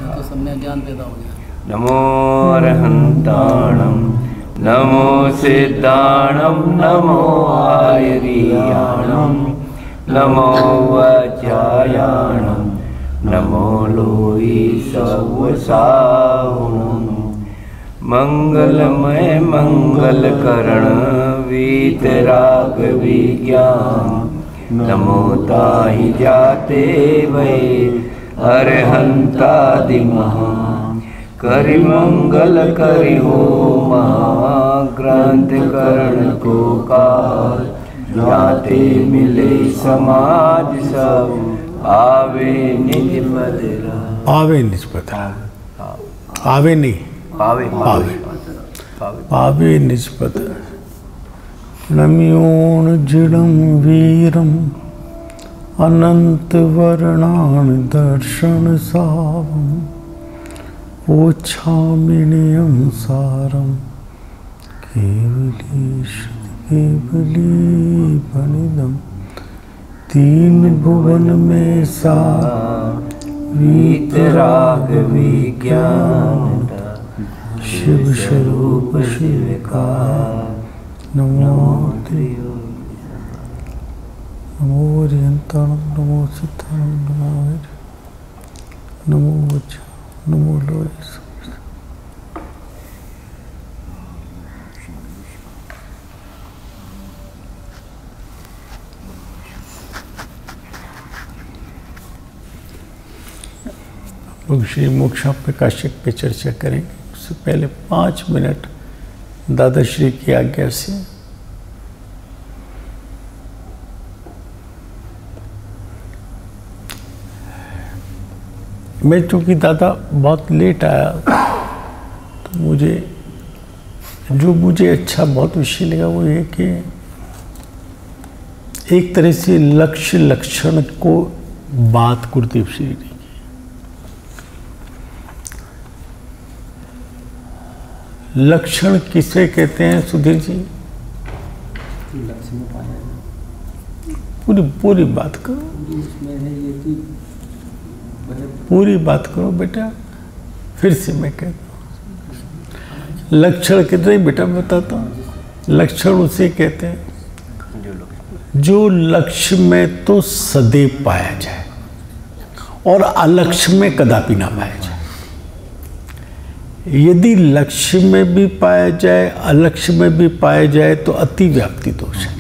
तो सब में ज्ञान पैदा हो गया। नमो अरहंताणं नमो सिद्धाणं नमो आयरियाणं नमो वज्रायाणं नमो लोहि सवसाहुणं मंगलमय मंगलकरण वीतराग विज्ञान नमो ताहि जाते वै अरहंतादि महा करि मंगल करि हो महाग्रंथ करण को काल जाते मिले समाज सब आवे निज पद आवे निज पद आवे नहीं पावे पावे निज पद नम्योन जिडम वीरम अनंत वर्णान दर्शन सावम ओछामिनियम सारम केवली बनिदम तीन भुवन में सा वीतराग विज्ञान शिव स्वरूप शिव का नमो नमो अरहंताणं नमो सिद्धाणं नमो नमो वज्र नमो लोहि लोग श्री मोक्षा प्रकाशक पे चर्चा करेंगे। उससे पहले 5 मिनट दादाश्री की आज्ञा से मैं चूँकि दादा बहुत लेट आया तो मुझे अच्छा बहुत विषय लगा वो ये कि एक तरह से लक्ष्य लक्षण को बात गुरुदेव श्री ने की। लक्षण किसे कहते हैं सुधीर जी? पूरी बात करो, पूरी बात करो बेटा। फिर से मैं कहता हूँ लक्षण कितने बेटा बताता हूँ। लक्षण उसे कहते हैं जो लक्ष्य में तो सदैव पाया जाए और अलक्ष्य में कदापि ना पाया जाए। यदि लक्ष्य में भी पाया जाए अलक्ष्य में भी पाया जाए तो अति व्याप्ति दोष है,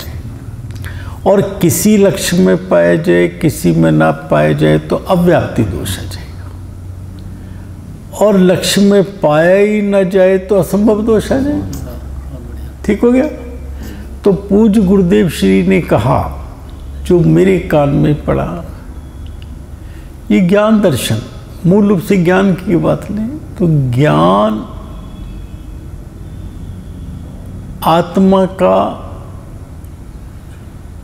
और किसी लक्ष्य में पाया जाए किसी में ना पाया जाए तो अव्याप्ति दोष आ जाएगा, और लक्ष्य में पाया ही ना जाए तो असंभव दोष आ जाएगा। ठीक हो गया? तो पूज्य गुरुदेव श्री ने कहा जो मेरे कान में पड़ा, ये ज्ञान दर्शन मूल रूप से ज्ञान की बात लें तो ज्ञान आत्मा का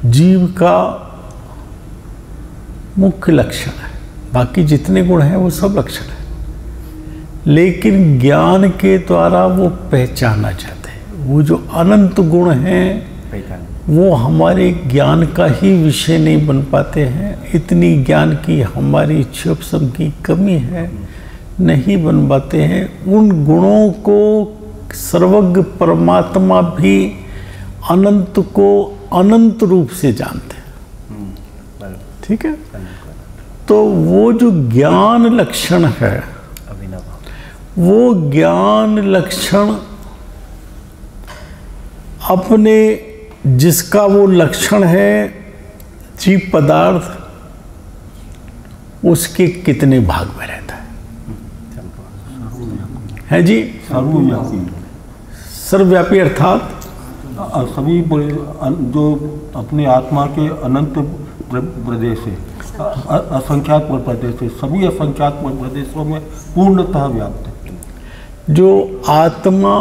जीव का मुख्य लक्षण है। बाकी जितने गुण हैं वो सब लक्षण है, लेकिन ज्ञान के द्वारा वो पहचाना जाता है। वो जो अनंत गुण हैं वो हमारे ज्ञान का ही विषय नहीं बन पाते हैं। इतनी ज्ञान की हमारी इच्छोपशम की कमी है, नहीं बन पाते हैं। उन गुणों को सर्वज्ञ परमात्मा भी अनंत को अनंत रूप से जानते हैं। ठीक है? तो वो जो ज्ञान लक्षण है वो ज्ञान लक्षण अपने जिसका वो लक्षण है जीव पदार्थ उसके कितने भाग में रहता है जी? सर्वव्यापी अर्थात सभी जो अपने आत्मा के अनंत प्रदेश है, असंख्यात प्रदेश है, सभी असंख्यात प्रदेशों में पूर्णतः व्याप्त है। जो आत्मा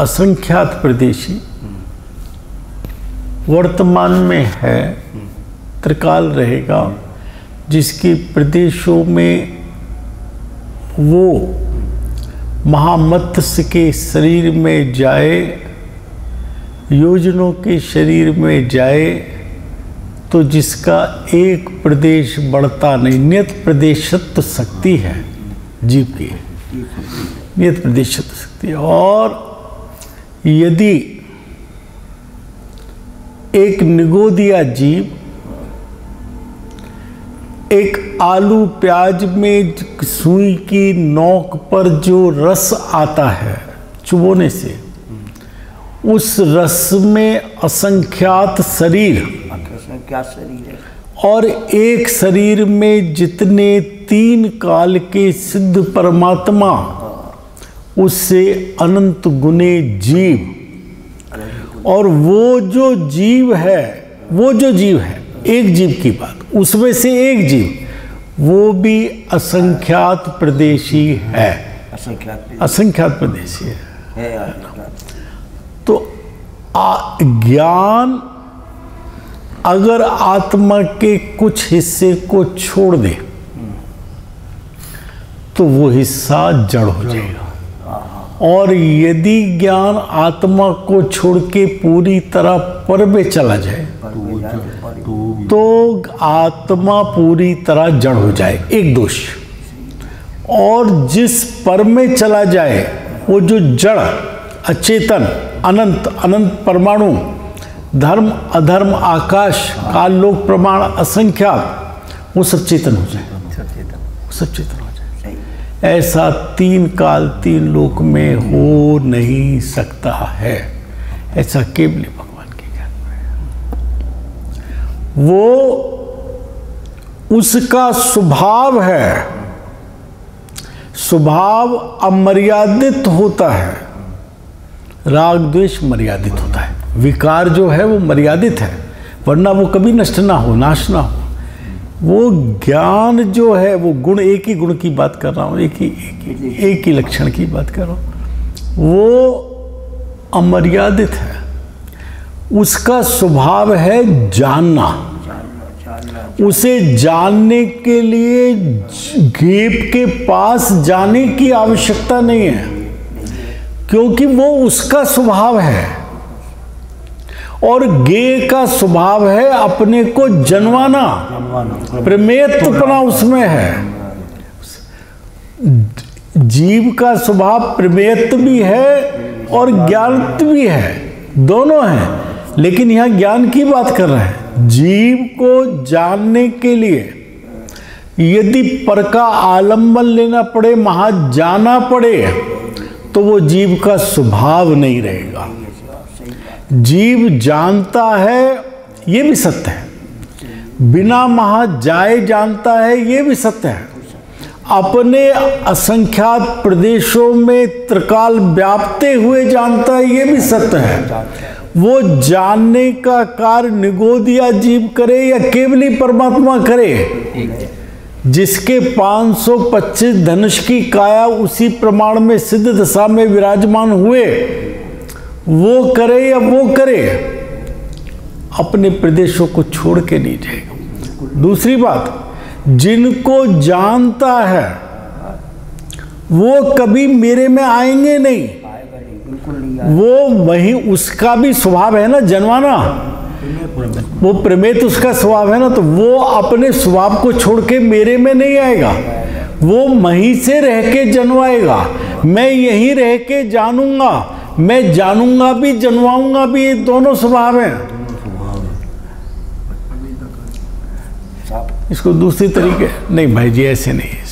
असंख्यात प्रदेशी वर्तमान में है, त्रिकाल रहेगा, जिसके प्रदेशों में वो महामत्स्य के शरीर में जाए, योजनों के शरीर में जाए तो तो जिसका एक प्रदेश बढ़ता नहीं, नियत प्रदेशत्व शक्ति है जीव की, नियत प्रदेशत्व शक्ति। और यदि एक निगोदिया जीव एक आलू प्याज में सुई की नोक पर जो रस आता है चुभोने से, उस रस में असंख्यात शरीर, क्या शरीर है, और एक शरीर में जितने 3 काल के सिद्ध परमात्मा, उससे अनंत गुने जीव। और वो जो जीव है, वो जो जीव है, एक जीव की बात, उसमें से एक जीव वो भी असंख्यात प्रदेशी है, असंख्यात प्रदेशी है। तो ज्ञान अगर आत्मा के कुछ हिस्से को छोड़ दे तो वो हिस्सा जड़ हो जाएगा, और यदि ज्ञान आत्मा को छोड़ के पूरी तरह पर में चला जाए तो आत्मा पूरी तरह जड़ हो जाए, एक दोष। और जिस पर में चला जाए वो जो जड़, अचेतन, अनंत, अनंत परमाणु, धर्म अधर्म, आकाश, काल, लोक, प्रमाण, असंख्यात, वो सब चेतन हो जाए, वो सब चेतन हो जाए। ऐसा 3 काल 3 लोक में हो नहीं सकता है, ऐसा केवल भगवान के ज्ञान में। वो उसका स्वभाव है, स्वभाव अमर्यादित होता है, राग द्वेष मर्यादित होता है, विकार जो है वो मर्यादित है, वरना वो कभी नष्ट ना हो, नाश ना हो। वो ज्ञान जो है वो गुण, एक ही गुण की बात कर रहा हूँ, एक ही लक्षण की बात कर रहा हूँ, वो अमर्यादित है। उसका स्वभाव है जानना, उसे जानने के लिए गेप के पास जाने की आवश्यकता नहीं है, क्योंकि वो उसका स्वभाव है। और गे का स्वभाव है अपने को जनवाना, प्रमेयत्वपना उसमें है। जीव का स्वभाव प्रमेयत्व भी है और ज्ञानत्व भी है, दोनों हैं, लेकिन यहां ज्ञान की बात कर रहे हैं। जीव को जानने के लिए यदि पर का आलंबन लेना पड़े, महा जाना पड़े, तो वो जीव का स्वभाव नहीं रहेगा। जीव जानता है, ये भी सत्य है, बिना महा जाए जानता है, ये भी सत्य है, अपने असंख्यात प्रदेशों में त्रिकाल व्याप्ते हुए जानता है, ये भी सत्य है। वो जानने का कार्य निगोदिया जीव करे या केवली परमात्मा करे, जिसके 525 धनुष की काया उसी प्रमाण में सिद्ध दशा में विराजमान हुए, वो करे या वो करे, अपने प्रदेशों को छोड़ के नहीं जाएगा। दूसरी बात, जिनको जानता है वो कभी मेरे में आएंगे नहीं, वो वही, उसका भी स्वभाव है ना जनवाना, वो प्रमेत उसका स्वभाव है ना, तो वो अपने स्वभाव को छोड़ के मेरे में नहीं आएगा, वो वहीं से रह के जनवाएगा। मैं यहीं रह के जानूंगा, मैं जानूंगा भी जनवाऊंगा भी, ये दोनों स्वभाव हैं। इसको दूसरी तरीके, नहीं भाई जी ऐसे नहीं है,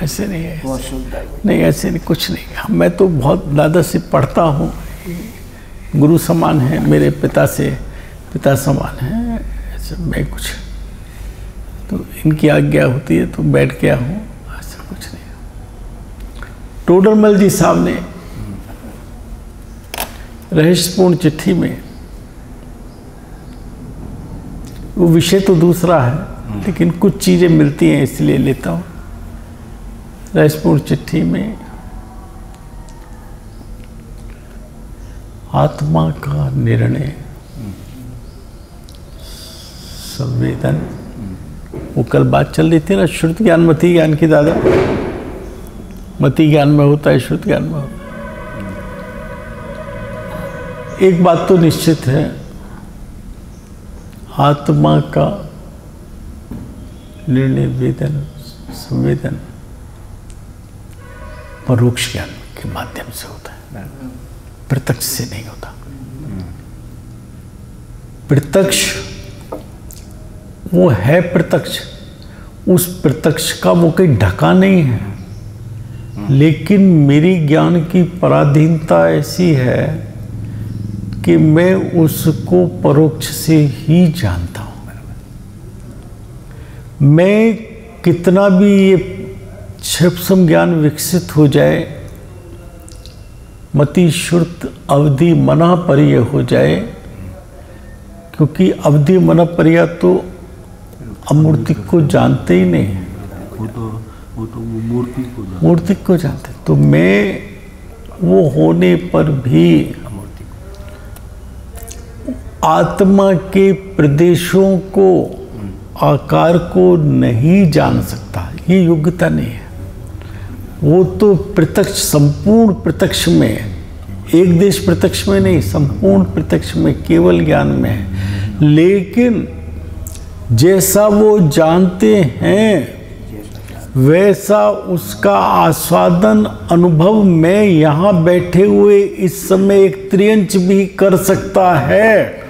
ऐसे नहीं है, नहीं ऐसे नहीं, कुछ नहीं। मैं तो बहुत दादा से पढ़ता हूँ, गुरु समान है, मेरे पिता से पिता समान है, ऐसे मैं कुछ तो इनकी आज्ञा होती है तो बैठ गया हूँ, ऐसा कुछ नहीं। टोडरमल जी साहब ने रहस्यपूर्ण चिट्ठी में, वो विषय तो दूसरा है लेकिन कुछ चीज़ें मिलती हैं इसलिए लेता हूँ। रहस्यपूर्ण चिट्ठी में आत्मा का निर्णय, संवेदन, वो कल बात चल रही थी ना, श्रुति ज्ञान मति ज्ञान की दादा, मति ज्ञान में होता है, श्रुति ज्ञान में होता है। एक बात तो निश्चित है, आत्मा का निर्णय वेदन संवेदन परोक्ष ज्ञान के माध्यम से होता है, प्रत्यक्ष से नहीं होता। प्रत्यक्ष वो है प्रत्यक्ष, उस प्रत्यक्ष का वो कहीं ढका नहीं है, लेकिन मेरी ज्ञान की पराधीनता ऐसी है कि मैं उसको परोक्ष से ही जानता हूं। मैं कितना भी ये क्षिप्सम ज्ञान विकसित हो जाए, मति श्रुत अवधि मना परिय हो जाए, क्योंकि अवधि मना परिया तो अमूर्ति को जानते ही नहीं है, वो तो मूर्ति को जानते। तो मैं वो होने पर भी आत्मा के प्रदेशों को, आकार को नहीं जान सकता, ये योग्यता नहीं है। वो तो प्रत्यक्ष, संपूर्ण प्रत्यक्ष में, एक देश प्रत्यक्ष में नहीं, संपूर्ण प्रत्यक्ष में, केवल ज्ञान में है। लेकिन जैसा वो जानते हैं वैसा उसका आस्वादन अनुभव मैं यहाँ बैठे हुए इस समय एक त्रियंच भी कर सकता है।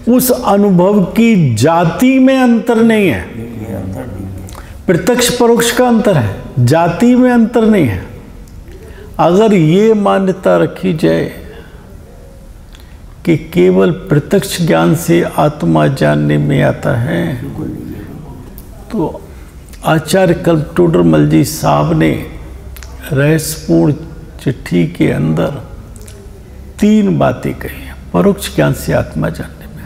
उस अनुभव की जाति में अंतर नहीं है, प्रत्यक्ष परोक्ष का अंतर है, जाति में अंतर नहीं है। अगर ये मान्यता रखी जाए कि केवल प्रत्यक्ष ज्ञान से आत्मा जानने में आता है, तो आचार्य कल्पटोडरमल जी साहब ने रहस्यपूर्ण चिट्ठी के अंदर 3 बातें कही हैं परोक्ष ज्ञान से आत्मा जानने में।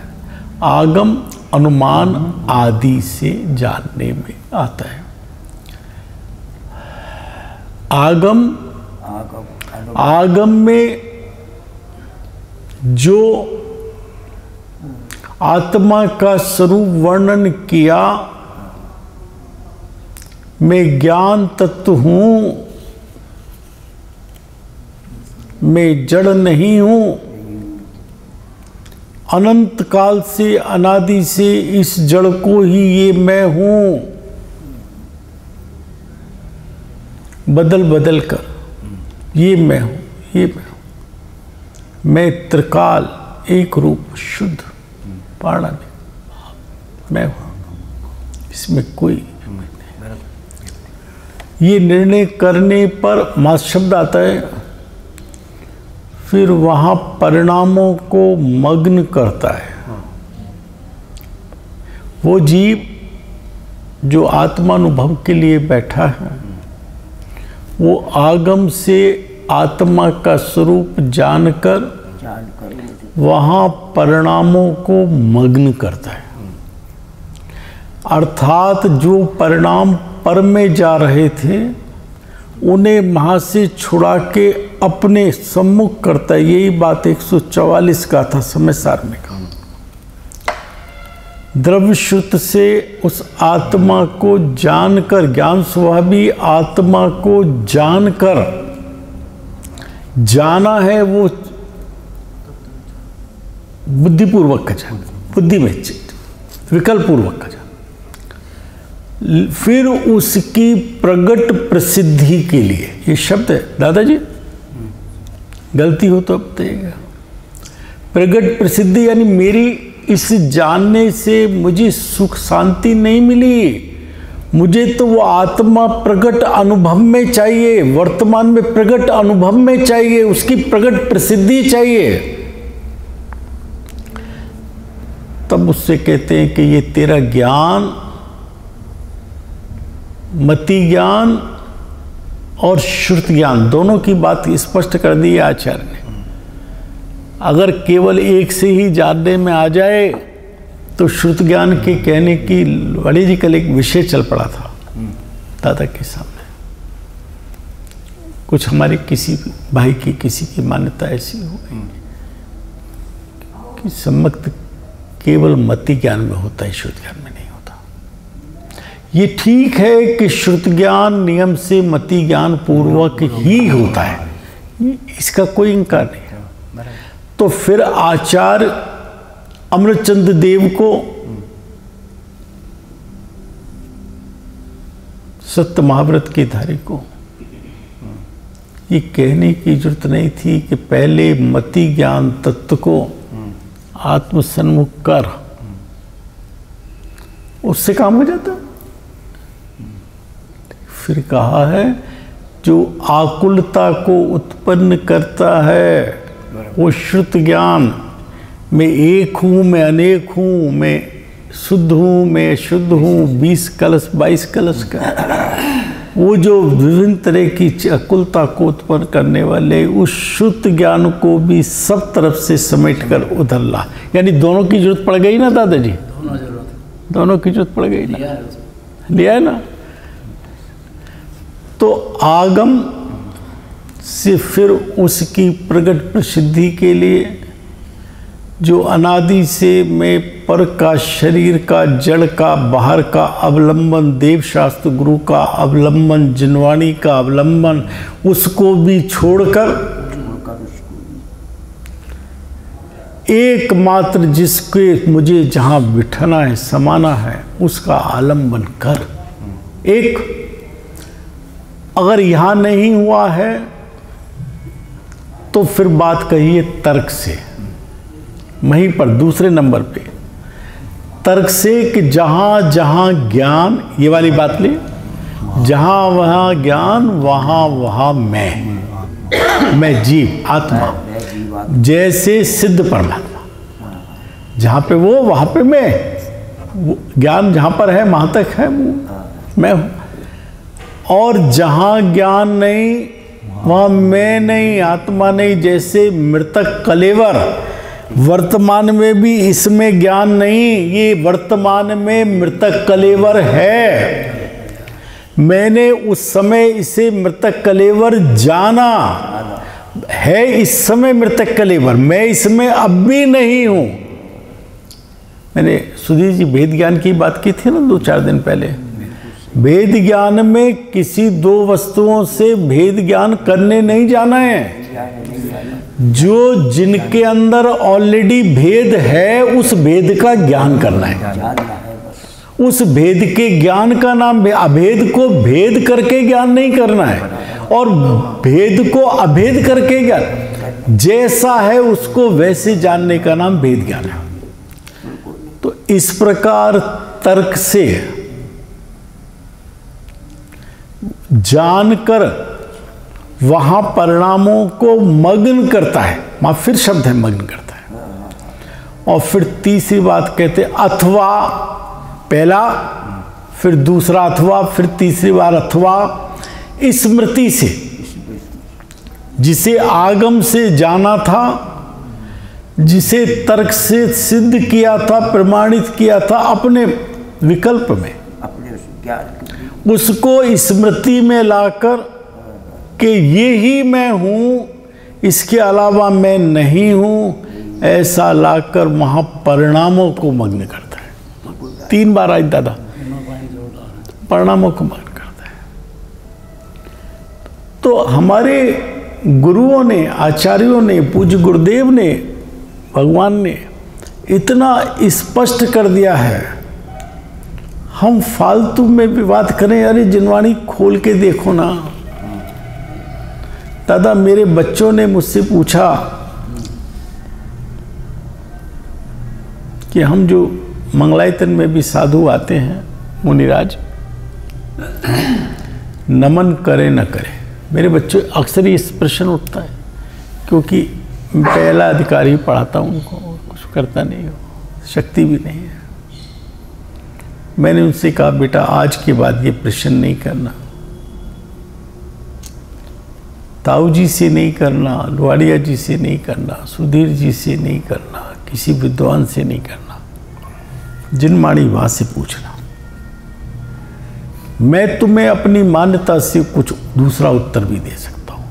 आगम, अनुमान आदि से जानने में आता है। आगम में जो आत्मा का स्वरूप वर्णन किया, मैं ज्ञान तत्व हूं, मैं जड़ नहीं हूं, अनंत काल से, अनादि से इस जड़ को ही ये मैं हूं, बदल बदल कर ये मैं हूं, ये मैं हूं। मैं त्रिकाल, एक रूप, शुद्ध, पारणात्मिक मैं हूं, इसमें कोई ये निर्णय करने पर मास शब्द आता है, फिर वहां परिणामों को मग्न करता है। वो जीव जो आत्मानुभव के लिए बैठा है, वो आगम से आत्मा का स्वरूप जानकर वहां परिणामों को मग्न करता है। अर्थात जो परिणाम पर में जा रहे थे उन्हें वहां से छुड़ा के अपने सम्मुख करता है। यही बात 144 का था समय सार में का। द्रव्य श्रुत से उस आत्मा को जानकर, ज्ञान स्वभावी आत्मा को जानकर, जाना है वो बुद्धिपूर्वक का जान, बुद्धि में विकल्प पूर्वक का जान, फिर उसकी प्रगट प्रसिद्धि के लिए, ये शब्द है दादाजी, गलती हो तो अब बताइएगा। प्रगट प्रसिद्धि यानी मेरी इस जानने से मुझे सुख शांति नहीं मिली, मुझे तो वो आत्मा प्रगट अनुभव में चाहिए, वर्तमान में प्रगट अनुभव में चाहिए, उसकी प्रगट प्रसिद्धि चाहिए। तब उससे कहते हैं कि ये तेरा ज्ञान, मति ज्ञान और श्रुत ज्ञान, दोनों की बात स्पष्ट कर दी है आचार्य ने। अगर केवल एक से ही जानने में आ जाए तो श्रुत ज्ञान के कहने की बड़ी जी कल एक विषय चल पड़ा था दादा के सामने। कुछ हमारे किसी भाई की, किसी की मान्यता ऐसी हो गई कि सम्मत केवल मति ज्ञान में होता है, श्रुत ज्ञान में नहीं होता। ये ठीक है कि श्रुत ज्ञान नियम से मति ज्ञान पूर्वक ही होता है, इसका कोई इनकार नहीं है। तो फिर आचार्य अमृतचंद्र देव को सत्य महाव्रत के धारी को ये कहने की जरूरत नहीं थी कि पहले मति ज्ञान तत्व को आत्मसन्मुख कर, उससे काम हो जाता। फिर कहा है जो आकुलता को उत्पन्न करता है वो श्रुत ज्ञान, मैं एक हूँ, मैं अनेक हूँ, मैं शुद्ध हूँ, मैं शुद्ध हूँ, 20 कलश 22 कलश का, वो जो विभिन्न तरह की अकुलता को उत्पन्न करने वाले उस शुद्ध ज्ञान को भी सब तरफ से समेट कर उधर ला। यानी दोनों की जरूरत पड़ गई ना दादाजी, दोनों की जरूरत पड़ गई ना, लिया है ना। तो आगम से फिर उसकी प्रकट प्रसिद्धि के लिए जो अनादि से मैं पर का, शरीर का, जड़ का, बाहर का अवलंबन, देव शास्त्र गुरु का अवलंबन, जिनवाणी का अवलंबन, उसको भी छोड़कर एकमात्र जिसके मुझे जहाँ बिठाना है, समाना है, उसका आलंबन कर। एक अगर यहाँ नहीं हुआ है तो फिर बात कहिए तर्क से, वहीं पर दूसरे नंबर पे तर्क से कि जहाँ जहाँ ज्ञान, ये वाली बात ले, जहाँ वहाँ ज्ञान वहाँ वहाँ मैं जीव आत्मा, जैसे सिद्ध परमात्मा, जहाँ पे वो वहाँ पे मैं, वो ज्ञान जहाँ पर है वहाँ तक है मैं हूँ। और जहाँ ज्ञान नहीं वहाँ मैं नहीं, आत्मा नहीं। जैसे मृतक कलेवर, वर्तमान में भी इसमें ज्ञान नहीं, ये वर्तमान में मृतक कलेवर है। मैंने उस समय इसे मृतक कलेवर जाना है, इस समय मृतक कलेवर, मैं इसमें अब भी नहीं हूं। मैंने सुधीर जी भेद ज्ञान की बात की थी ना 2-4 दिन पहले। भेद ज्ञान में किसी दो वस्तुओं से भेद ज्ञान करने नहीं जाना है। जो जिनके अंदर ऑलरेडी भेद है उस भेद का ज्ञान करना है। उस भेद के ज्ञान का नाम, अभेद को भेद करके ज्ञान नहीं करना है, और भेद को अभेद करके ज्ञान, जैसा है उसको वैसे जानने का नाम भेद ज्ञान है। तो इस प्रकार तर्क से जानकर वहां परिणामों को मग्न करता है, वहां फिर शब्द है मग्न करता है। और फिर तीसरी बात कहते अथवा, पहला फिर दूसरा अथवा, फिर तीसरी बार अथवा, स्मृति से, जिसे आगम से जाना था, जिसे तर्क से सिद्ध किया था, प्रमाणित किया था अपने विकल्प में, उसको स्मृति में लाकर कि ये ही मैं हूँ, इसके अलावा मैं नहीं हूँ, ऐसा लाकर वहाँ परिणामों को मग्न करता है। 3 बार आज दादा परिणामों को मग्न करता है। तो हमारे गुरुओं ने, आचार्यों ने, पूज्य गुरुदेव ने, भगवान ने इतना स्पष्ट कर दिया है। हम फालतू में विवाद करें, अरे जिनवाणी खोल के देखो ना। दादा मेरे बच्चों ने मुझसे पूछा कि हम जो मंगलायतन में भी साधु आते हैं, मुनिराज, नमन करे न करे। मेरे बच्चों अक्सर ये प्रश्न उठता है, क्योंकि पहला अधिकारी पढ़ाता हूँ उनको, कुछ करता नहीं हो, शक्ति भी नहीं है। मैंने उनसे कहा बेटा आज के बाद ये प्रश्न नहीं करना, ताऊ जी से नहीं करना, लुवाड़िया जी से नहीं करना, सुधीर जी से नहीं करना, किसी विद्वान से नहीं करना, जिनवाणी वहाँ से पूछना। मैं तुम्हें अपनी मान्यता से कुछ दूसरा उत्तर भी दे सकता हूँ।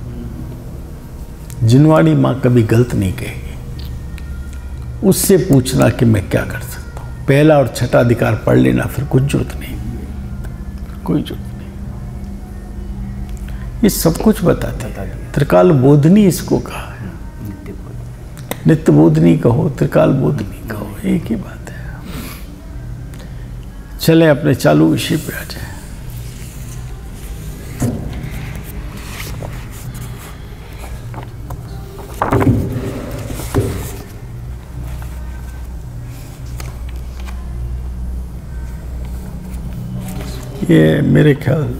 जिनवाणी माँ कभी गलत नहीं कहेगी। उससे पूछना कि मैं क्या कर सकता हूँ। पहला और छठा अधिकार पढ़ लेना, फिर कुछ जरूरत नहीं, कोई जरूरत नहीं। ये सब कुछ बताते हैं। त्रिकाल बोधनी इसको कहा है। नित्य बोधनी कहो, त्रिकाल बोधनी कहो, एक ही बात है। चलें अपने चालू विषय पे आ जाए। ये मेरे ख्याल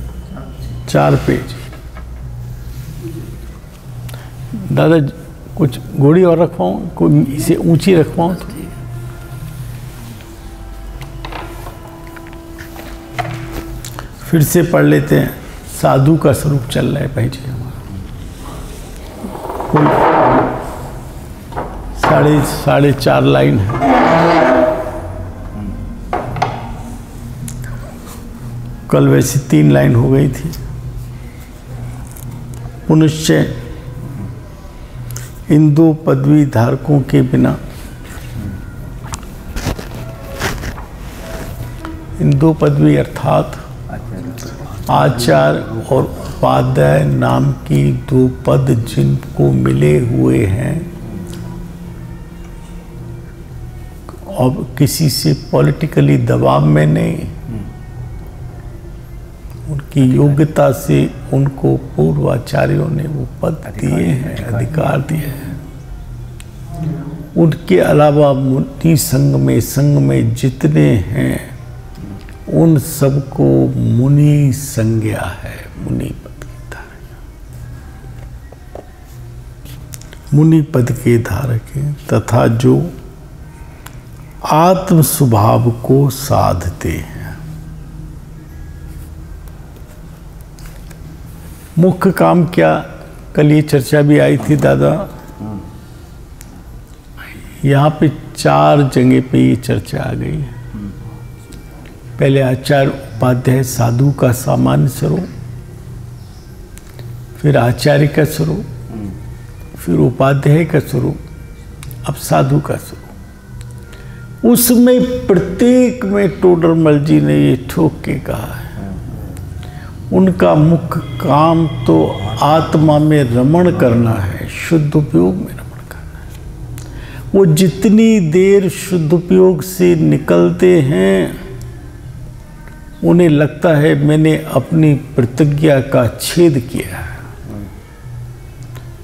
4 पेज। दादा कुछ घोड़ी और रखवाऊँ, कोई इसे ऊंची रखवाऊँ तो? फिर से पढ़ लेते हैं। साधु का स्वरूप चल रहा है भाई जी हमारा। साढ़े 4 लाइन है। कल वैसे 3 लाइन हो गई थी। पुनश्च इन 2 पदवी धारकों के बिना, इन 2 पदवी अर्थात आचार्य और उपाध्याय नाम की 2 पद जिनको मिले हुए हैं और किसी से पॉलिटिकली दबाव में नहीं, उनकी योग्यता से उनको पूर्वाचार्यों ने वो पद दिए हैं, अधिकार दिए हैं। उनके अलावा मुनि संघ में जितने हैं उन सबको मुनि संज्ञा है, मुनि पद के धारक, मुनि पद के धारक हैं तथा जो आत्म स्वभाव को साधते हैं। मुख्य काम क्या, कल ये चर्चा भी आई थी दादा, यहाँ पे 4 जगह पे ये चर्चा आ गई है। पहले आचार्य उपाध्याय साधु का सामान्य स्वरूप, फिर आचार्य का स्वरूप, फिर उपाध्याय का स्वरूप, अब साधु का स्वरूप। उसमें प्रत्येक में टोडरमल जी ने ये ठोक के कहा है, उनका मुख्य काम तो आत्मा में रमण करना है, शुद्ध उपयोग में रमण करना है। वो जितनी देर शुद्ध उपयोग से निकलते हैं उन्हें लगता है मैंने अपनी प्रतिज्ञा का छेद किया है,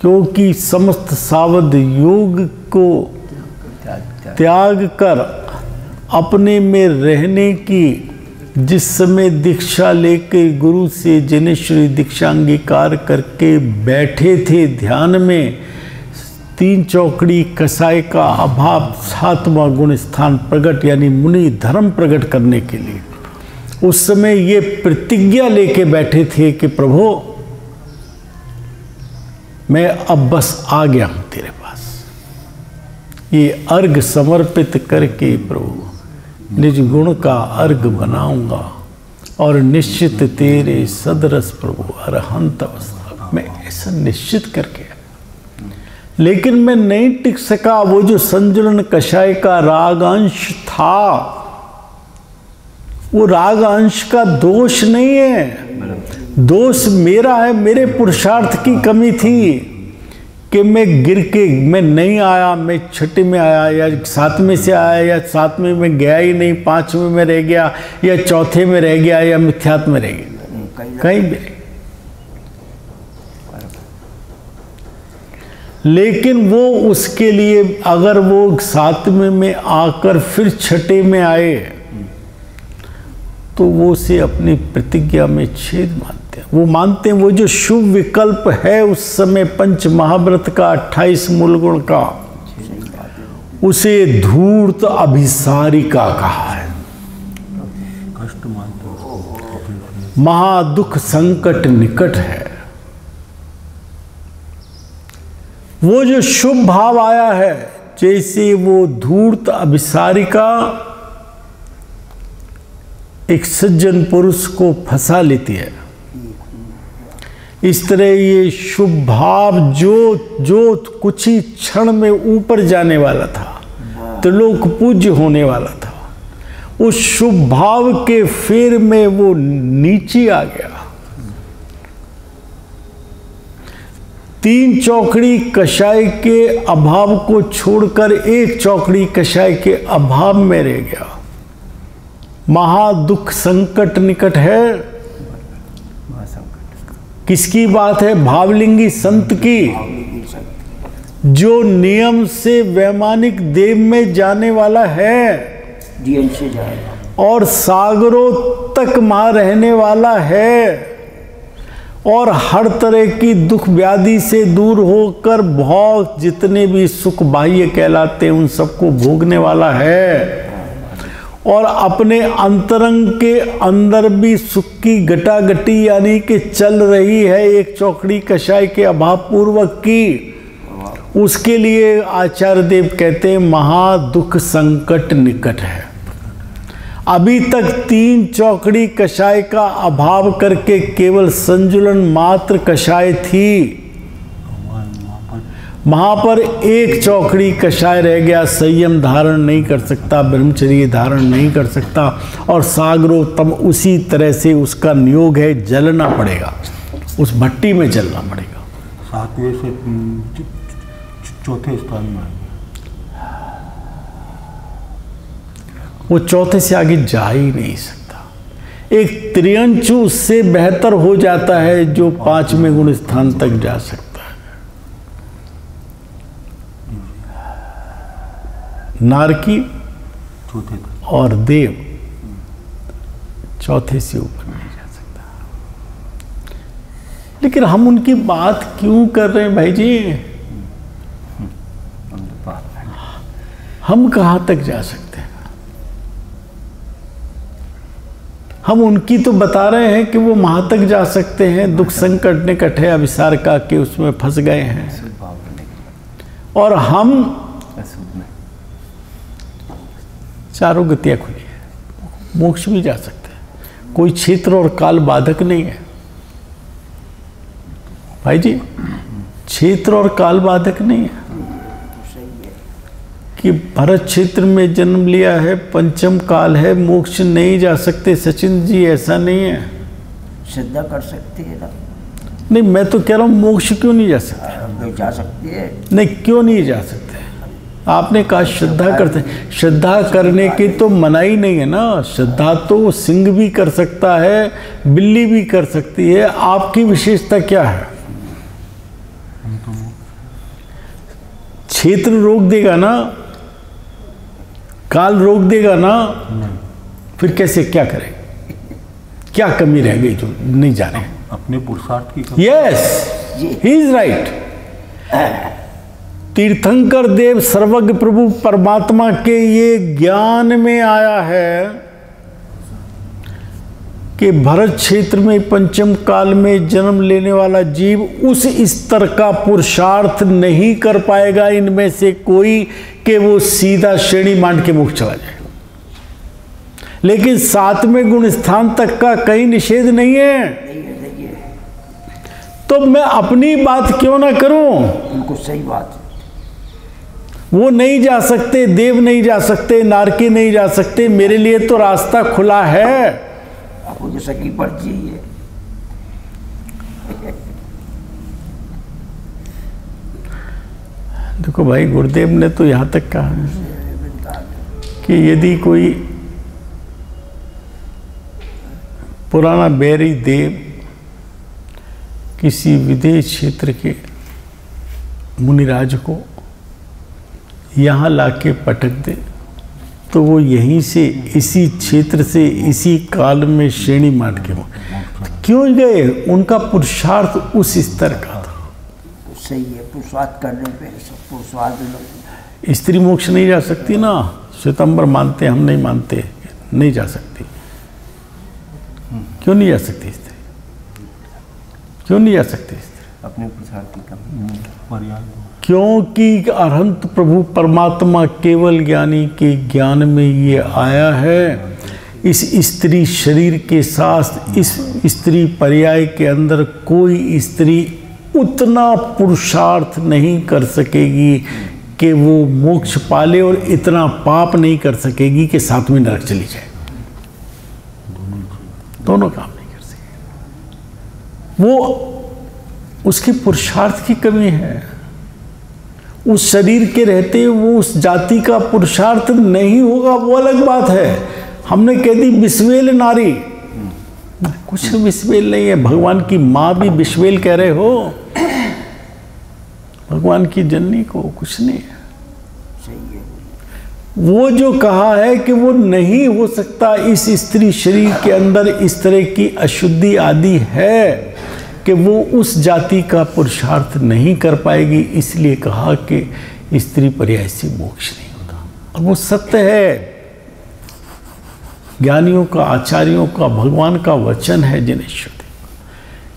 क्योंकि समस्त सावध योग को त्याग कर अपने में रहने की जिस समय दीक्षा लेके गुरु से जनेश्वरी दीक्षा अंगीकार करके बैठे थे ध्यान में, 3 चौकड़ी कसाय का अभाव 7वां गुण स्थान प्रकट यानी मुनि धर्म प्रकट करने के लिए उस समय ये प्रतिज्ञा लेके बैठे थे कि प्रभु मैं अब बस आ गया हूं तेरे पास। ये अर्घ समर्पित करके प्रभु निज गुण का अर्घ बनाऊंगा और निश्चित तेरे सदरस प्रभु अरहंत अवस्था, मैं ऐसा निश्चित करके, लेकिन मैं नहीं टिक सका। वो जो संजुलन कषाय का रागांश था, वो राग अंश का दोष नहीं है, दोष मेरा है, मेरे पुरुषार्थ की कमी थी कि मैं गिर के मैं नहीं आया, मैं 6 में आया या 7वें से आया या 7वें में गया ही नहीं, 5वें में रह गया या 4थे में रह गया या मिथ्यात्व में रह गया, कहीं भी। लेकिन वो उसके लिए अगर वो 7वें में आकर फिर 6ठे में आए तो वो से अपनी प्रतिज्ञा में छेद मानते हैं। वो मानते हैं वो जो शुभ विकल्प है उस समय पंच महाव्रत का 28 मूल गुण का, उसे धूर्त अभिसारिका कहा है। महादुख संकट निकट है। वो जो शुभ भाव आया है, जैसे वो धूर्त अभिसारिका एक सज्जन पुरुष को फंसा लेती है, इस तरह ये शुभ भाव जो कुछ ही क्षण में ऊपर जाने वाला था, त्रिलोक पूज्य होने वाला था, उस शुभ भाव के फेर में वो नीचे आ गया। 3 चौकड़ी कषाय के अभाव को छोड़कर 1 चौकड़ी कषाय के अभाव में रह गया। महादुख संकट निकट है। किसकी बात है? भावलिंगी संत की, जो नियम से वैमानिक देव में जाने वाला है, और सागरों तक वहाँ रहने वाला है और हर तरह की दुख व्याधि से दूर होकर भोग जितने भी सुख बाह्य कहलाते हैं उन सबको भोगने वाला है और अपने अंतरंग के अंदर भी सुख की गटागटी यानी कि चल रही है एक चौकड़ी कषाय के अभाव पूर्वक की। उसके लिए आचार्य देव कहते हैं महादुख संकट निकट है। अभी तक 3 चौकड़ी कषाय का अभाव करके केवल संजुलन मात्र कषाय थी। वहां पर एक चौकड़ी कषाय रह गया, संयम धारण नहीं कर सकता, ब्रह्मचर्य धारण नहीं कर सकता और सागरोत्तम उसी तरह से उसका नियोग है, जलना पड़ेगा, उस भट्टी में जलना पड़ेगा। 7वें से चौथे स्थान में वो चौथे से आगे जा ही नहीं सकता। एक त्रियंचु उससे बेहतर हो जाता है जो 5वें गुण स्थान तक जा सकता है। नारकी और देव चौथे से ऊपर नहीं जा सकता। लेकिन हम उनकी बात क्यों कर रहे हैं भाई जी? हम कहां तक जा सकते हैं? हम उनकी तो बता रहे हैं कि वो वहां तक जा सकते हैं, दुख संकट निकट है अभिसार का के उसमें फंस गए हैं, और हम चारों गतियां खुली है, मोक्ष भी जा सकते हैं, कोई क्षेत्र और काल बाधक नहीं है भाई जी। क्षेत्र और काल बाधक नहीं है कि भरत क्षेत्र में जन्म लिया है, पंचम काल है, मोक्ष नहीं जा सकते। सचिन जी ऐसा नहीं है, श्रद्धा कर सकती है ना। नहीं मैं तो कह रहा हूँ मोक्ष क्यों नहीं जा सकते? जा सकती है। नहीं क्यों नहीं जा सकते? आपने कहा श्रद्धा करते, श्रद्धा करने की तो मनाही नहीं है ना। श्रद्धा तो सिंह भी कर सकता है, बिल्ली भी कर सकती है। आपकी विशेषता क्या है? क्षेत्र रोक देगा ना, काल रोक देगा ना, फिर कैसे क्या करें? क्या कमी रह गई जो नहीं जाने? अपने पुरुषार्थ की कमी। Yes he is right. तीर्थंकर देव सर्वज्ञ प्रभु परमात्मा के ये ज्ञान में आया है कि भरत क्षेत्र में पंचम काल में जन्म लेने वाला जीव उस स्तर का पुरुषार्थ नहीं कर पाएगा इनमें से कोई कि वो सीधा श्रेणी मान के मुख चला जाए। लेकिन 7वें गुण स्थान तक का कहीं निषेध नहीं है। तो मैं अपनी बात क्यों ना करूं? उनको सही बात है। वो नहीं जा सकते, देव नहीं जा सकते, नारकी नहीं जा सकते, मेरे लिए तो रास्ता खुला है। आपको जैसा की पर्ची है। देखो भाई, गुरुदेव ने तो यहां तक कहा है कि यदि कोई पुराना बैरी देव किसी विदेश क्षेत्र के मुनिराज को यहाँ लाके पटक दे तो वो यहीं से इसी क्षेत्र से इसी काल में श्रेणी मान के क्यों गए? उनका पुरुषार्थ उस स्तर का था। सही है, पुरुषार्थ करने पे सब पुरुषार्थ। स्त्री मोक्ष नहीं जा सकती ना, श्वेतांबर मानते, हम नहीं मानते, नहीं जा सकती। क्यों नहीं जा सकती स्त्री? क्यों नहीं जा सकती स्त्री? अपने पुरुषार्थ की कमी। क्योंकि अरहंत प्रभु परमात्मा केवल ज्ञानी के ज्ञान में ये आया है। इस स्त्री शरीर के साथ इस स्त्री पर्याय के अंदर कोई स्त्री उतना पुरुषार्थ नहीं कर सकेगी कि वो मोक्ष पाले और इतना पाप नहीं कर सकेगी कि 7वें नरक चली जाए। दोनों काम नहीं कर सकेगी। वो उसके पुरुषार्थ की कमी है। उस शरीर के रहते वो उस जाति का पुरुषार्थ नहीं होगा, वो अलग बात है। हमने कह दी बिस्वेल नारी, कुछ बिस्वेल नहीं है। भगवान की माँ भी बिस्वेल कह रहे हो, भगवान की जननी को कुछ नहीं है। वो जो कहा है कि वो नहीं हो सकता, इस स्त्री शरीर के अंदर इस तरह की अशुद्धि आदि है कि वो उस जाति का पुरुषार्थ नहीं कर पाएगी, इसलिए कहा कि स्त्री पर्याय से मोक्ष नहीं होता। और वो सत्य है, ज्ञानियों का, आचार्यों का, भगवान का वचन है जिनेश्वरी,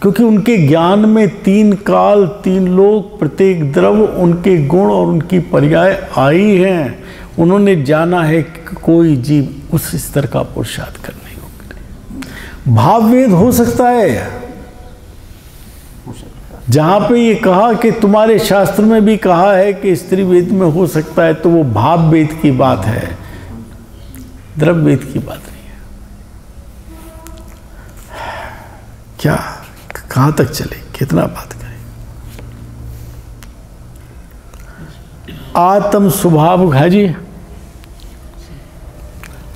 क्योंकि उनके ज्ञान में 3 काल, 3 लोक, प्रत्येक द्रव, उनके गुण और उनकी पर्याय आई हैं। उन्होंने जाना है कि कोई जीव उस स्तर का पुरुषार्थ कर नहीं होगा। भाववेद हो सकता है, जहां पे ये कहा कि तुम्हारे शास्त्र में भी कहा है कि स्त्री वेद में हो सकता है, तो वो भाव वेद की बात है, द्रव्य वेद की बात नहीं है। क्या कहां तक चले, कितना बात करें। आत्म स्वभाव, हाजी,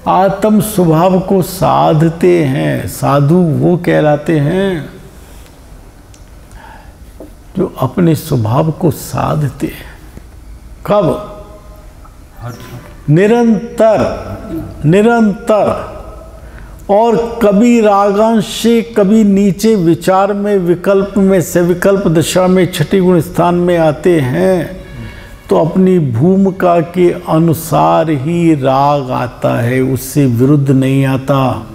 आत्म स्वभाव को साधते हैं, साधु वो कहलाते हैं जो अपने स्वभाव को साधते हैं। कब? निरंतर, निरंतर। और कभी रागांश से, कभी नीचे विचार में, विकल्प में, सविकल्प दशा में, छठी गुण स्थान में आते हैं, तो अपनी भूमिका के अनुसार ही राग आता है, उससे विरुद्ध नहीं आता।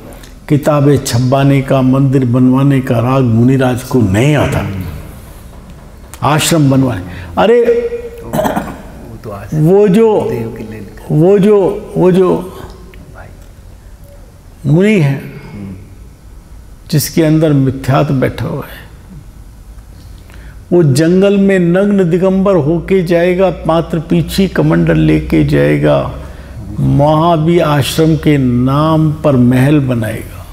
किताबें छपवाने का, मंदिर बनवाने का राग मुनिराज को नहीं आता, आश्रम बनवाए। अरे वो जो मुनि है जिसके अंदर मिथ्यात्व बैठा हुआ है, वो जंगल में नग्न दिगंबर होके जाएगा, मात्र पीछे कमंडल लेके जाएगा, वहां भी आश्रम के नाम पर महल बनाएगा,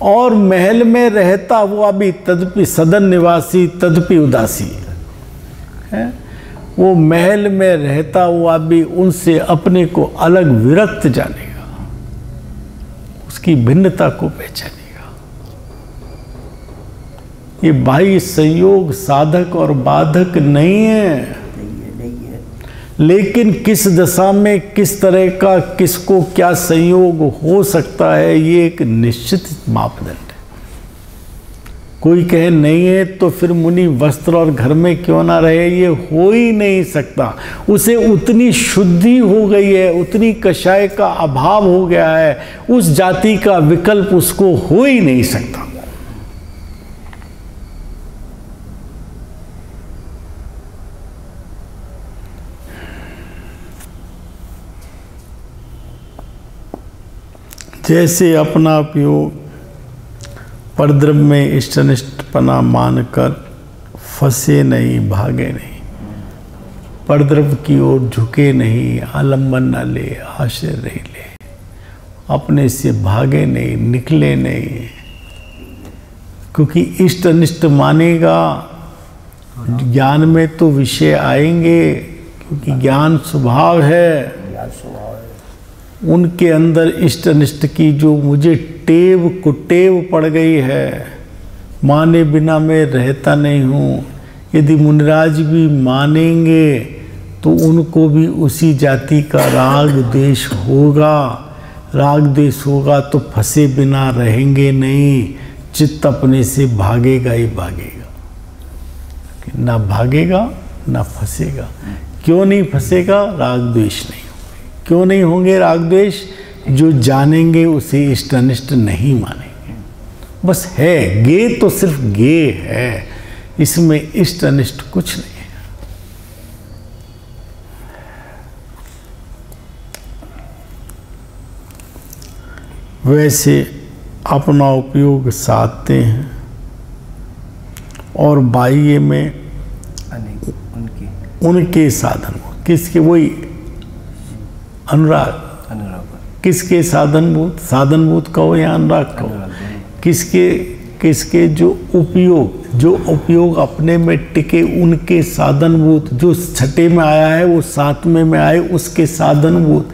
और महल में रहता हुआ भी तदपि सदन निवासी, तदपि उदासी है। वो महल में रहता हुआ भी उनसे अपने को अलग विरक्त जानेगा, उसकी भिन्नता को पहचानेगा। ये बाह्य संयोग साधक और बाधक नहीं है, लेकिन किस दशा में किस तरह का किसको क्या संयोग हो सकता है, ये एक निश्चित मापदंड है। कोई कहे नहीं है तो फिर मुनि वस्त्र और घर में क्यों ना रहे, ये हो ही नहीं सकता। उसे उतनी शुद्धि हो गई है, उतनी कषाय का अभाव हो गया है, उस जाति का विकल्प उसको हो ही नहीं सकता। जैसे अपना उपयोग परद्रव्य में इष्टनिष्ठपना मानकर फंसे नहीं, भागे नहीं, परद्रव्य की ओर झुके नहीं, आलम्बन न ले, आश्रय नहीं ले, अपने से भागे नहीं, निकले नहीं, क्योंकि इष्ट अनिष्ट मानेगा। ज्ञान में तो विषय आएंगे, क्योंकि ज्ञान स्वभाव है। उनके अंदर इष्ट अनिष्ट की जो मुझे टेव कुटेव पड़ गई है, माने बिना मैं रहता नहीं हूँ। यदि मुनिराज भी मानेंगे तो उनको भी उसी जाति का राग द्वेष होगा। राग द्वेष होगा तो फंसे बिना रहेंगे नहीं, चित्त अपने से भागेगा ही भागेगा, ना भागेगा ना फंसेगा। क्यों नहीं फंसेगा? राग द्वेष नहीं। क्यों नहीं होंगे राग द्वेष? जो जानेंगे उसे इष्ट अनिष्ट नहीं मानेंगे। बस है गे तो सिर्फ गे है, इसमें इष्ट अनिष्ट कुछ नहीं है। वैसे अपना उपयोग साधते हैं और बाह्य में उनके साधन, किसके? वही अनुराग। किसके साधनभूत? साधनभूत कहो या अनुराग कहो, किसके जो उपयोग अपने में टिके, उनके साधनभूत। जो छठे में आया है वो सातवें में आए, उसके साधनभूत।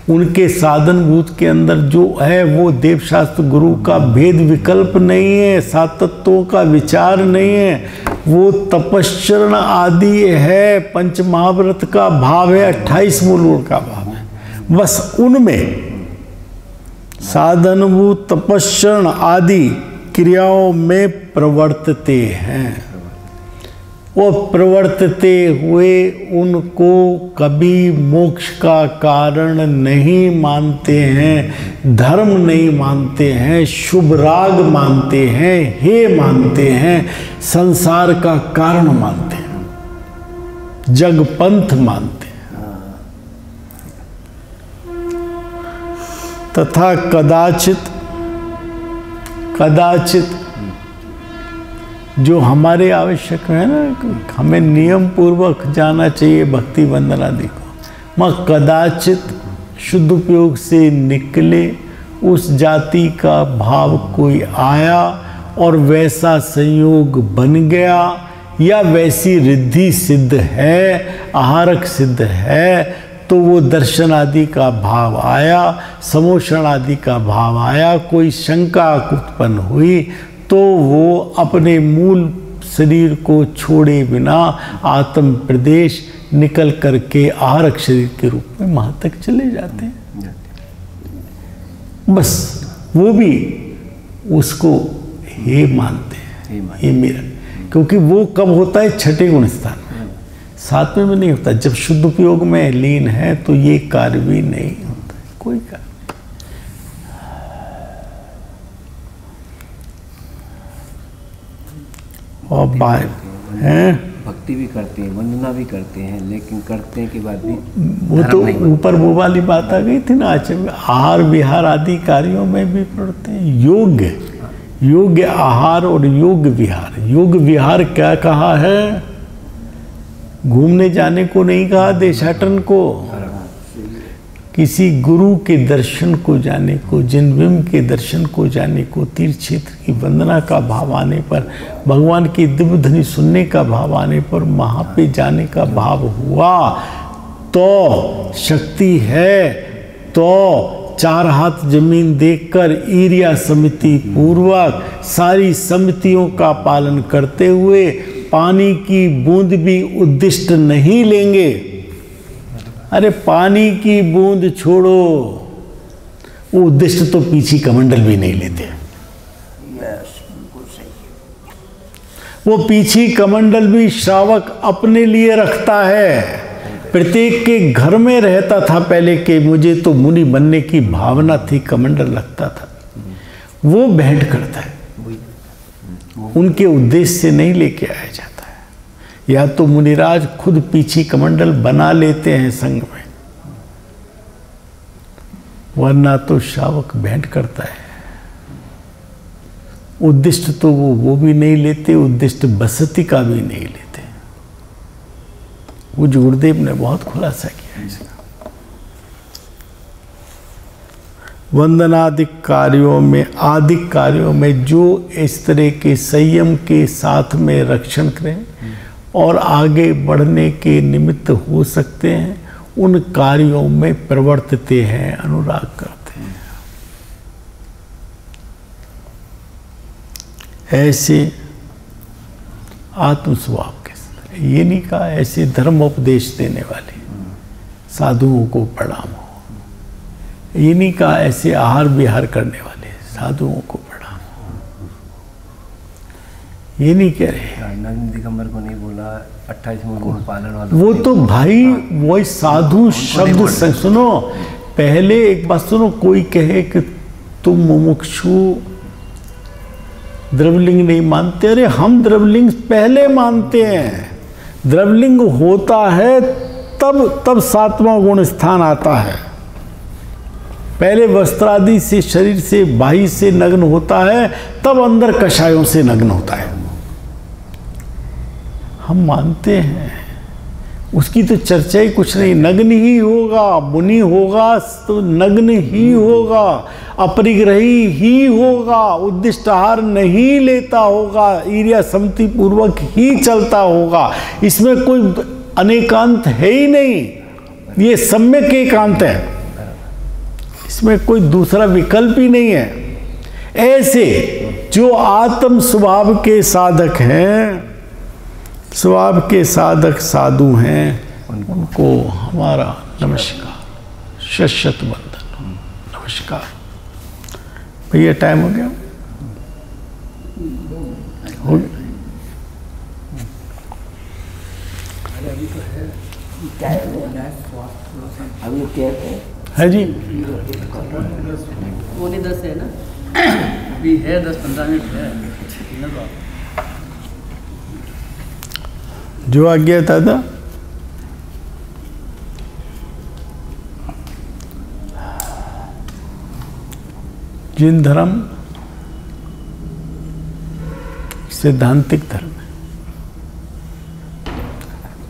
उनके साधनभूत के अंदर जो है वो देवशास्त्र गुरु का भेद विकल्प नहीं है, सात तत्वों का विचार नहीं है, वो तपश्चरण आदि है, पंच महाव्रत का भाव है, 28 मूल गुण का भाव है। बस उनमें साधनभूत तपश्चरण आदि क्रियाओं में प्रवर्तते हैं, और प्रवर्तते हुए उनको कभी मोक्ष का कारण नहीं मानते हैं, धर्म नहीं मानते हैं, शुभ राग मानते हैं, हे मानते हैं, संसार का कारण मानते हैं, जगपंथ मानते हैं। तथा कदाचित जो हमारे आवश्यक है ना, हमें नियम पूर्वक जाना चाहिए भक्ति बंधन आदि को, मगर कदाचित शुद्ध उपयोग से निकले उस जाति का भाव कोई आया और वैसा संयोग बन गया, या वैसी रिद्धि सिद्ध है, आहारक सिद्ध है, तो वो दर्शन आदि का भाव आया, समोषण आदि का भाव आया, कोई शंका उत्पन्न हुई, तो वो अपने मूल शरीर को छोड़े बिना आत्म प्रदेश निकल करके आहारक शरीर के रूप में वहाँ तक चले जाते हैं। बस वो भी उसको हे मानते हैं, ये मेरा, क्योंकि वो कब होता है? छठे गुण स्थान में, सातवें में नहीं होता। जब शुद्ध उपयोग में लीन है तो ये कार्य भी नहीं होता है, कोई कार्य। और भक्ति भी करते हैं, वंदना भी करते हैं, लेकिन करते के बाद भी वो तो ऊपर वो वाली बात आ गई थी ना, आहार विहार आदि कार्यों में भी पढ़ते हैं। योग्य आहार और योग्य विहार। योग्य विहार क्या कहा है? घूमने जाने को नहीं कहा, देशाटन को, किसी गुरु के दर्शन को जाने को, जिनविम के दर्शन को जाने को, तीर्थ क्षेत्र की वंदना का भाव आने पर, भगवान की दिव्य ध्वनि सुनने का भाव आने पर, वहाँ पे जाने का भाव हुआ तो शक्ति है, तो 4 हाथ जमीन देखकर ईर्या समिति पूर्वक सारी समितियों का पालन करते हुए पानी की बूंद भी उद्दिष्ट नहीं लेंगे। अरे पानी की बूंद छोड़ो, वो उद्दिष्ट तो पीछे कमंडल भी नहीं लेते। वो पीछी कमंडल भी श्रावक अपने लिए रखता है। प्रत्येक के घर में रहता था पहले के, मुझे तो मुनि बनने की भावना थी, कमंडल रखता था। वो भेंट करता है, उनके उद्देश्य से नहीं लेके आया जाता है। या तो मुनिराज खुद पीछी कमंडल बना लेते हैं संग में, वरना तो श्रावक भेंट करता है। उद्दिष्ट तो वो भी नहीं लेते, उद्दिष्ट बसती का भी नहीं लेते। वो गुरुदेव ने बहुत खुलासा किया इसका। वंदनादिक कार्यों में, आदिक कार्यों में जो इस तरह के संयम के साथ में रक्षण करें और आगे बढ़ने के निमित्त हो सकते हैं, उन कार्यों में प्रवर्तते हैं, अनुराग करते हैं। ऐसे आत्म स्वभाव के साथ, ये नहीं कहा ऐसे धर्मोपदेश देने वाले साधुओं को प्रणाम हो, ये नहीं कहा ऐसे आहार विहार करने वाले साधुओं को प्रणाम हो, ये नहीं कह रहे। नंद दिगंबर को नहीं बोला, 28 गुण पालन वाला। वो तो भाई वही साधु शब्द सुनो, पहले एक बात सुनो, कोई कहे कि तुम मुमुक्षु द्रवलिंग नहीं मानते, अरे हम द्रवलिंग पहले मानते हैं। द्रवलिंग होता है तब 7वां गुण स्थान आता है। पहले वस्त्रादि से, शरीर से, बाह्य से नग्न होता है, तब अंदर कषायों से नग्न होता है। हम मानते हैं, उसकी तो चर्चा ही कुछ नहीं। नग्न ही होगा, मुनि होगा तो नग्न ही होगा, अपरिग्रही ही होगा, उद्दिष्ट आहार नहीं लेता होगा, ईर्या समति पूर्वक ही चलता होगा। इसमें कोई अनेकांत है ही नहीं, ये सम्यक एकांत है, इसमें कोई दूसरा विकल्प ही नहीं है। ऐसे जो आत्म स्वभाव के साधक हैं स्वाब के साधक साधु हैं, उनको हमारा नमस्कार, शत वंदन, नमस्कार। भैया टाइम हो गया, हो गया। अभी क्या है जी, वो नहीं 10 है ना, अभी है 10-15 मिनट है। जो आज्ञा था जिन धर्म सैद्धांतिक धर्म है,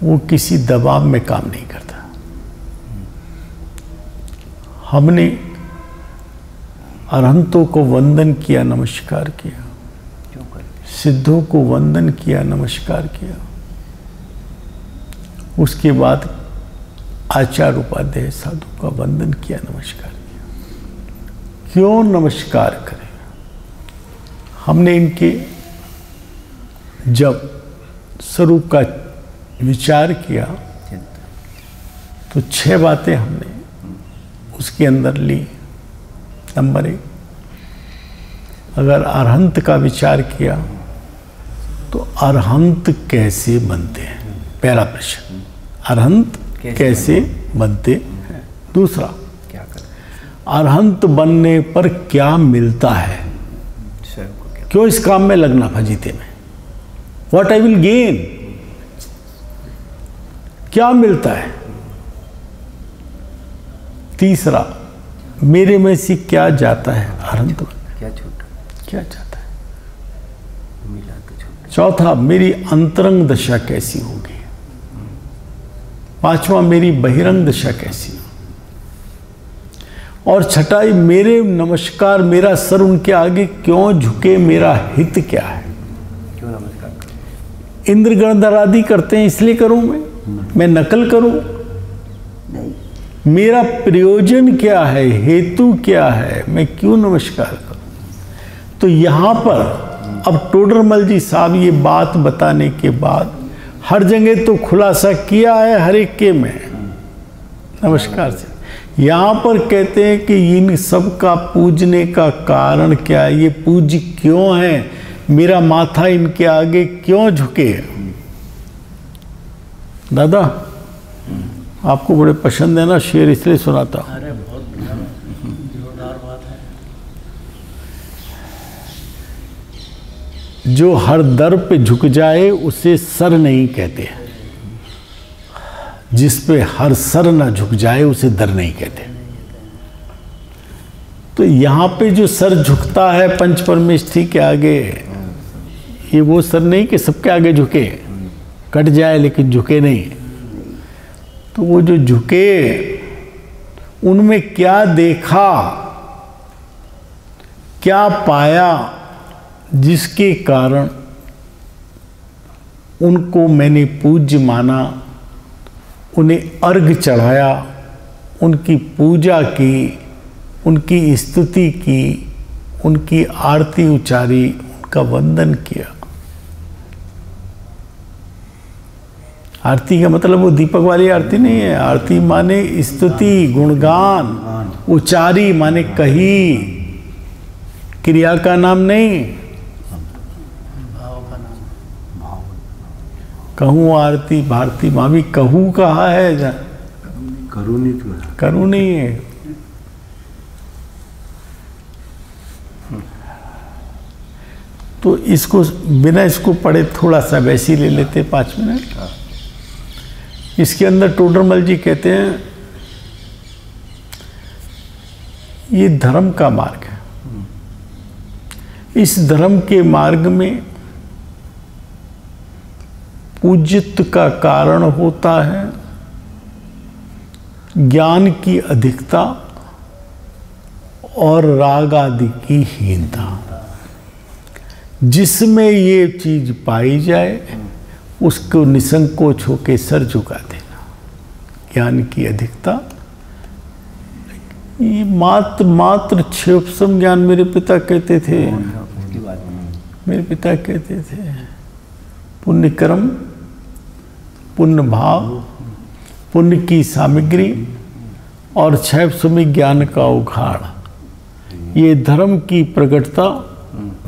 वो किसी दबाव में काम नहीं करता। हमने अरहंतों को वंदन किया, नमस्कार किया, सिद्धों को वंदन किया, नमस्कार किया। उसके बाद आचार्य उपाध्याय साधु का वंदन किया, नमस्कार किया। क्यों नमस्कार करें? हमने इनके जब स्वरूप का विचार किया तो 6 बातें हमने उसके अंदर ली। नंबर 1, अगर अरहंत का विचार किया तो अरहंत कैसे बनते हैं? पहला प्रश्न, अरहंत कैसे बनते हैं। दूसरा, क्या करें? अरहंत बनने पर क्या मिलता है? क्यों इस काम में लगना फजीते में? What I will gain? क्या मिलता है? तीसरा, मेरे में से क्या जाता है अरहंत बनने? क्या छूटा? क्या जाता है? मिला तो छूटा। चौथा, मेरी अंतरंग दशा कैसी होगी? पांचवा, मेरी बहिरंग दशा कैसी हो? और छठाई, मेरे नमस्कार, मेरा सर उनके आगे क्यों झुके? मेरा हित क्या है? क्यों नमस्कार करें? इंद्रगण दरादी करते हैं इसलिए करूं मैं नकल करूं? मेरा प्रयोजन क्या है, हेतु क्या है, मैं क्यों नमस्कार करूं? तो यहां पर अब टोडरमल जी साहब ये बात बताने के बाद हर जगह तो खुलासा किया है हर एक के में नमस्कार से। यहाँ पर कहते हैं कि इन सब का पूजने का कारण क्या है, ये पूज्य क्यों है, मेरा माथा इनके आगे क्यों झुके? दादा आपको बड़े पसंद है ना शेर, इसलिए सुनाता हूँ। अरे बहुत जोरदार बात है। जो हर दर पे झुक जाए उसे सर नहीं कहते, जिस पे हर सर ना झुक जाए उसे दर नहीं कहते। तो यहाँ पे जो सर झुकता है पंच परमेष्ठी के आगे, ये वो सर नहीं कि सबके आगे झुके, कट जाए लेकिन झुके नहीं। तो वो जो झुके उनमें क्या देखा, क्या पाया, जिसके कारण उनको मैंने पूज्य माना, उन्हें अर्घ चढ़ाया, उनकी पूजा की, उनकी स्तुति की, उनकी आरती उचारी, उनका वंदन किया। आरती का मतलब वो दीपक वाली आरती नहीं है। आरती माने स्तुति, गुणगान, उचारी माने कही, क्रिया का नाम नहीं। भाव का नाम। कहूँ आरती भारती, माँ भी कहूँ कहा है, करूँ नहीं तो है। करूँ नहीं है। तो इसको बिना इसको पढ़े थोड़ा सा वैसे ही ले लेते 5 मिनट। इसके अंदर टोडरमल जी कहते हैं ये धर्म का मार्ग है। इस धर्म के मार्ग में पूज्यत्व का कारण होता है ज्ञान की अधिकता और राग आदि की हीनता। जिसमें ये चीज पाई जाए उसको निसंकोच होकर सर झुका देना। ज्ञान की अधिकता, ये मात्र क्षेपसम ज्ञान मेरे पिता कहते थे। मेरे पिता कहते थे पुण्य कर्म पुण्य भाव, पुण्य की सामग्री और क्षैपसुमी ज्ञान का उघाड़, ये धर्म की प्रकटता,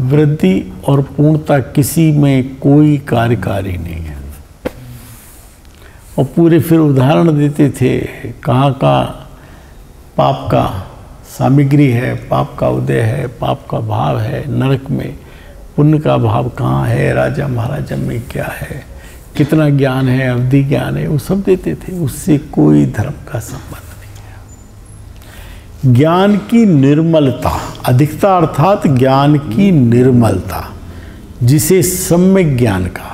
वृद्धि और पूर्णता किसी में कोई कार्यकारी नहीं है। और पूरे फिर उदाहरण देते थे कहाँ पाप का सामग्री है, पाप का उदय है, पाप का भाव है नरक में, पुण्य का भाव कहाँ है, राजा महाराजा में क्या है, कितना ज्ञान है, अवधि ज्ञान है, वो सब देते थे। उससे कोई धर्म का संबंध नहीं है। ज्ञान की निर्मलता, अधिकता अर्थात ज्ञान की निर्मलता, जिसे सम्यक ज्ञान का,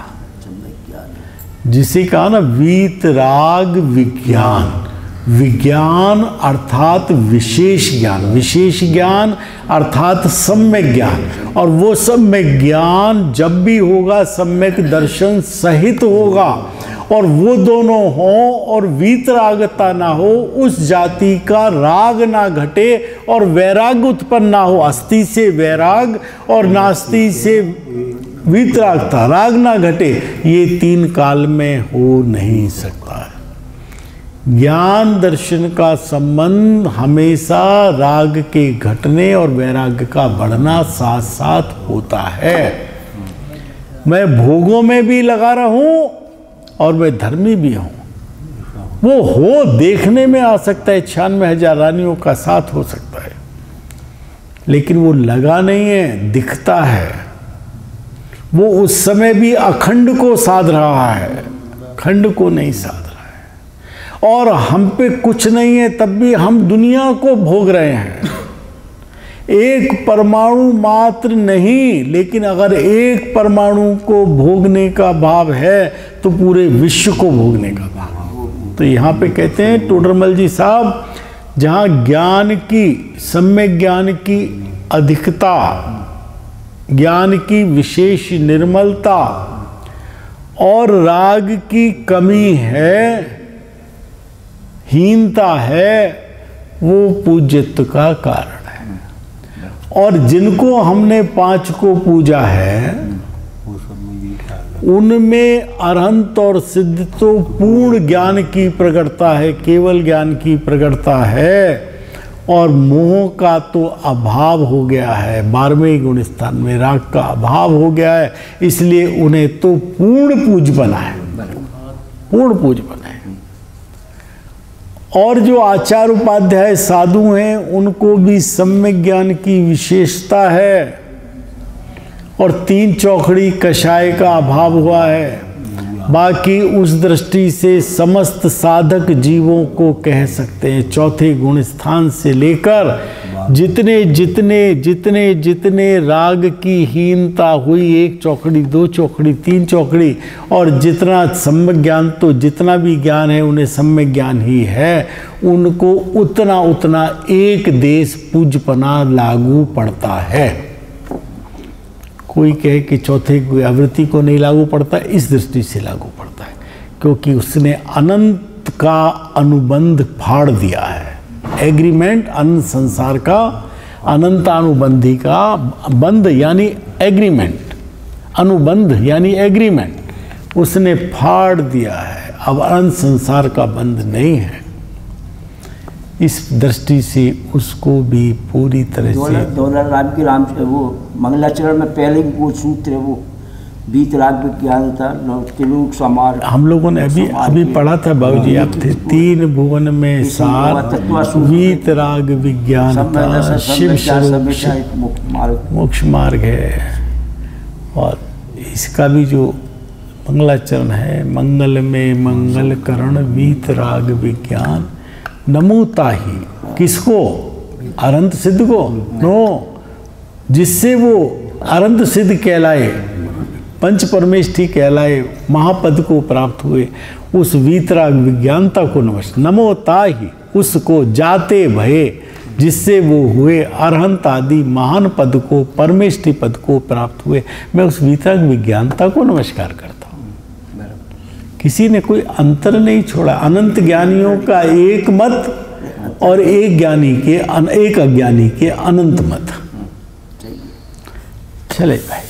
जिसे कहा ना वीतराग विज्ञान, विज्ञान अर्थात विशेष ज्ञान, विशेष ज्ञान अर्थात सम्यक ज्ञान। और वो सम्यक ज्ञान जब भी होगा सम्यक दर्शन सहित होगा, और वो दोनों हो और वीतरागता ना हो, उस जाति का राग ना घटे और वैराग उत्पन्न ना हो। अस्थि से वैराग और नास्ति से वीतरागता, राग ना घटे, ये तीन काल में हो नहीं सकता है। ज्ञान दर्शन का संबंध हमेशा राग के घटने और वैराग्य का बढ़ना साथ साथ होता है। मैं भोगों में भी लगा रहूं और मैं धर्मी भी हूं, वो हो देखने में आ सकता है, 96,000 रानियों का साथ हो सकता है, लेकिन वो लगा नहीं है, दिखता है। वो उस समय भी अखंड को साध रहा है, खंड को नहीं साध रहा है। और हम पे कुछ नहीं है, तब भी हम दुनिया को भोग रहे हैं। एक परमाणु मात्र नहीं, लेकिन अगर एक परमाणु को भोगने का भाव है तो पूरे विश्व को भोगने का भाव। तो यहाँ पे कहते हैं टोडरमल जी साहब, जहाँ ज्ञान की, सम्यक ज्ञान की अधिकता, ज्ञान की विशेष निर्मलता और राग की कमी है, हीनता है, वो पूज्यत्व का कारण है। और जिनको हमने 5 को पूजा है, उनमें अरहंत और सिद्ध तो पूर्ण ज्ञान की प्रकटता है, केवल ज्ञान की प्रकटता है, और मोह का तो अभाव हो गया है। 12वें गुण स्थान में राग का अभाव हो गया है, इसलिए उन्हें तो पूर्ण पूज बना है, पूर्ण पूज बना है। और जो आचार उपाध्याय साधु हैं, उनको भी सम्यक ज्ञान की विशेषता है, और 3 चौखड़ी कषाय का अभाव हुआ है। बाकी उस दृष्टि से समस्त साधक जीवों को कह सकते हैं, चौथे गुण स्थान से लेकर जितने जितने जितने जितने राग की हीनता हुई, 1 चौखड़ी 2 चौखड़ी 3 चौखड़ी, और जितना सम्यक ज्ञान, तो जितना भी ज्ञान है उन्हें सम्यक ज्ञान ही है, उनको उतना उतना एक देश पूजपना लागू पड़ता है। कोई कहे कि चौथे आवृत्ति को नहीं लागू पड़ता, इस दृष्टि से लागू पड़ता है, क्योंकि उसने अनंत का अनुबंध फाड़ दिया है। एग्रीमेंट, अनंत संसार का अनंतानुबंधी का बंध यानी एग्रीमेंट, अनुबंध यानी एग्रीमेंट उसने फाड़ दिया है। अब अनंत संसार का बंध नहीं है। इस दृष्टि से उसको भी पूरी तरह से दौलत राम की राम से वो मंगलाचरण में पहले वो सूत्र है, वो वीतराग विज्ञान था, त्रिलोक समार। हम लोगों ने अभी पढ़ा था बाबूजी, आप थे 3 भुवन में सार, वीतराग विज्ञान था, शिव स्वरूप मोक्ष मार्ग है। और इसका भी जो मंगलाचरण है, मंगल में मंगल करण वीतराग विज्ञान नमोता ही, किसको? अनंत सिद्ध को, नो, जिससे वो अनंत सिद्ध कहलाए, पंच परमेष्ठी कहलाए, महापद को प्राप्त हुए, उस वीतराग विज्ञानता को नमोता ही, उसको जाते भये, जिससे वो हुए अरहंत आदि महान पद को, परमेष्ठी पद को प्राप्त हुए। मैं उस वीतराग विज्ञानता को नमस्कार करता हूँ। किसी ने कोई अंतर नहीं छोड़ा। अनंत ज्ञानियों का एक मत और एक ज्ञानी के, एक अज्ञानी के अनंत मत। चले भाई।